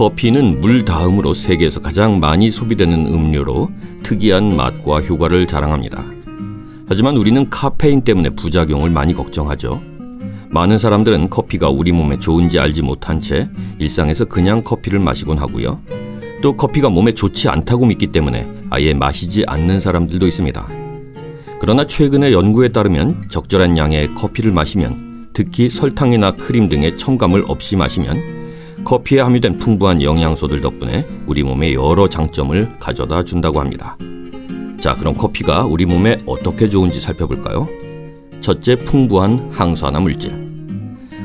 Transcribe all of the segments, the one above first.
커피는 물 다음으로 세계에서 가장 많이 소비되는 음료로 특이한 맛과 효과를 자랑합니다. 하지만 우리는 카페인 때문에 부작용을 많이 걱정하죠. 많은 사람들은 커피가 우리 몸에 좋은지 알지 못한 채 일상에서 그냥 커피를 마시곤 하고요. 또 커피가 몸에 좋지 않다고 믿기 때문에 아예 마시지 않는 사람들도 있습니다. 그러나 최근의 연구에 따르면 적절한 양의 커피를 마시면, 특히 설탕이나 크림 등의 첨가물 없이 마시면 커피에 함유된 풍부한 영양소들 덕분에 우리 몸에 여러 장점을 가져다 준다고 합니다. 자, 그럼 커피가 우리 몸에 어떻게 좋은지 살펴볼까요? 첫째, 풍부한 항산화 물질.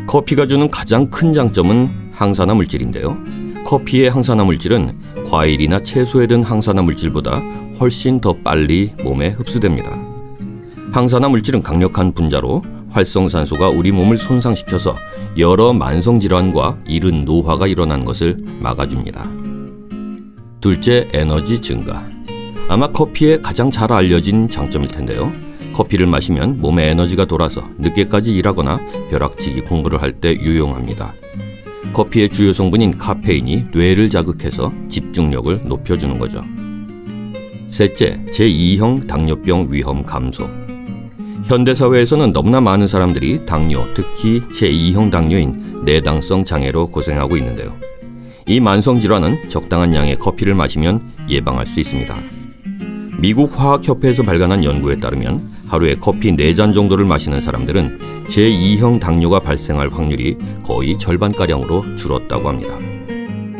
커피가 주는 가장 큰 장점은 항산화 물질인데요. 커피의 항산화 물질은 과일이나 채소에 든 항산화 물질보다 훨씬 더 빨리 몸에 흡수됩니다. 항산화 물질은 강력한 분자로 활성산소가 우리 몸을 손상시켜서 여러 만성질환과 이른 노화가 일어나는 것을 막아줍니다. 둘째, 에너지 증가. 아마 커피의 가장 잘 알려진 장점일 텐데요. 커피를 마시면 몸에 에너지가 돌아서 늦게까지 일하거나 벼락치기 공부를 할 때 유용합니다. 커피의 주요 성분인 카페인이 뇌를 자극해서 집중력을 높여주는 거죠. 셋째, 제2형 당뇨병 위험 감소. 현대사회에서는 너무나 많은 사람들이 당뇨, 특히 제2형 당뇨인 내당성 장애로 고생하고 있는데요. 이 만성질환은 적당한 양의 커피를 마시면 예방할 수 있습니다. 미국 화학협회에서 발간한 연구에 따르면 하루에 커피 4잔 정도를 마시는 사람들은 제2형 당뇨가 발생할 확률이 거의 절반가량으로 줄었다고 합니다.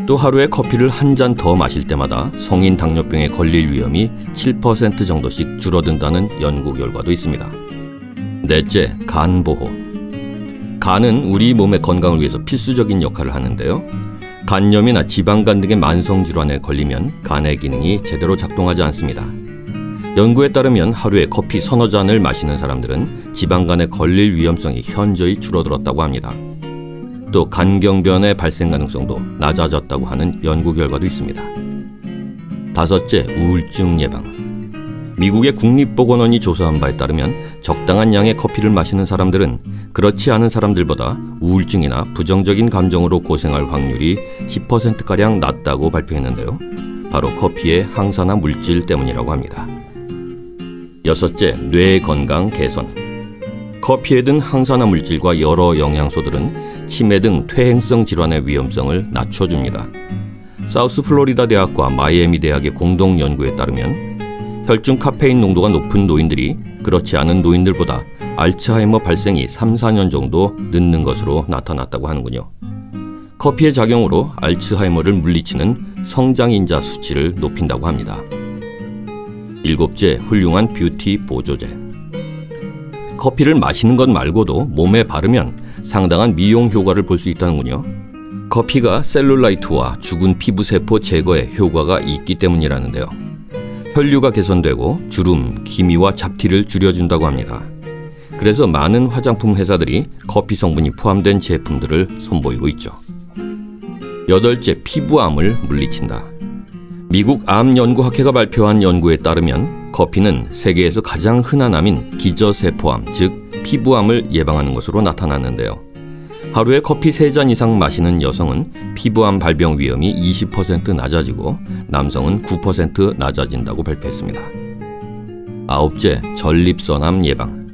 또 하루에 커피를 한 잔 더 마실 때마다 성인 당뇨병에 걸릴 위험이 7% 정도씩 줄어든다는 연구 결과도 있습니다. 넷째, 간 보호. 간은 우리 몸의 건강을 위해서 필수적인 역할을 하는데요. 간염이나 지방간 등의 만성질환에 걸리면 간의 기능이 제대로 작동하지 않습니다. 연구에 따르면 하루에 커피 서너 잔을 마시는 사람들은 지방간에 걸릴 위험성이 현저히 줄어들었다고 합니다. 또 간경변의 발생 가능성도 낮아졌다고 하는 연구 결과도 있습니다. 다섯째, 우울증 예방. 미국의 국립보건원이 조사한 바에 따르면 적당한 양의 커피를 마시는 사람들은 그렇지 않은 사람들보다 우울증이나 부정적인 감정으로 고생할 확률이 10%가량 낮다고 발표했는데요. 바로 커피의 항산화 물질 때문이라고 합니다. 여섯째, 뇌 건강 개선. 커피에 든 항산화 물질과 여러 영양소들은 치매 등 퇴행성 질환의 위험성을 낮춰줍니다. 사우스 플로리다 대학과 마이애미 대학의 공동 연구에 따르면 혈중 카페인 농도가 높은 노인들이 그렇지 않은 노인들보다 알츠하이머 발생이 3, 4년 정도 늦는 것으로 나타났다고 하는군요. 커피의 작용으로 알츠하이머를 물리치는 성장인자 수치를 높인다고 합니다. 일곱째, 훌륭한 뷰티 보조제. 커피를 마시는 것 말고도 몸에 바르면 상당한 미용 효과를 볼 수 있다는군요. 커피가 셀룰라이트와 죽은 피부세포 제거에 효과가 있기 때문이라는데요. 혈류가 개선되고 주름, 기미와 잡티를 줄여준다고 합니다. 그래서 많은 화장품 회사들이 커피 성분이 포함된 제품들을 선보이고 있죠. 여덟째, 피부암을 물리친다. 미국 암연구학회가 발표한 연구에 따르면 커피는 세계에서 가장 흔한 암인 기저세포암, 즉 피부암을 예방하는 것으로 나타났는데요. 하루에 커피 3잔 이상 마시는 여성은 피부암 발병 위험이 20% 낮아지고 남성은 9% 낮아진다고 발표했습니다. 아홉째, 전립선암 예방.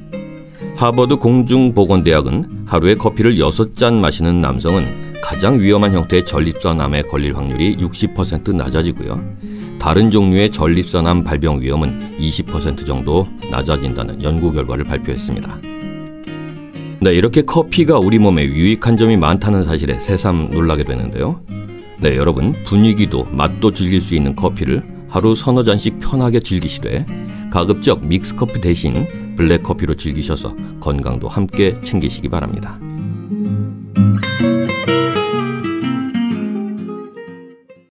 하버드 공중보건대학은 하루에 커피를 6잔 마시는 남성은 가장 위험한 형태의 전립선암에 걸릴 확률이 60% 낮아지고요. 다른 종류의 전립선암 발병 위험은 20% 정도 낮아진다는 연구 결과를 발표했습니다. 네, 이렇게 커피가 우리 몸에 유익한 점이 많다는 사실에 새삼 놀라게 되는데요. 네, 여러분, 분위기도 맛도 즐길 수 있는 커피를 하루 서너 잔씩 편하게 즐기시되 가급적 믹스커피 대신 블랙커피로 즐기셔서 건강도 함께 챙기시기 바랍니다.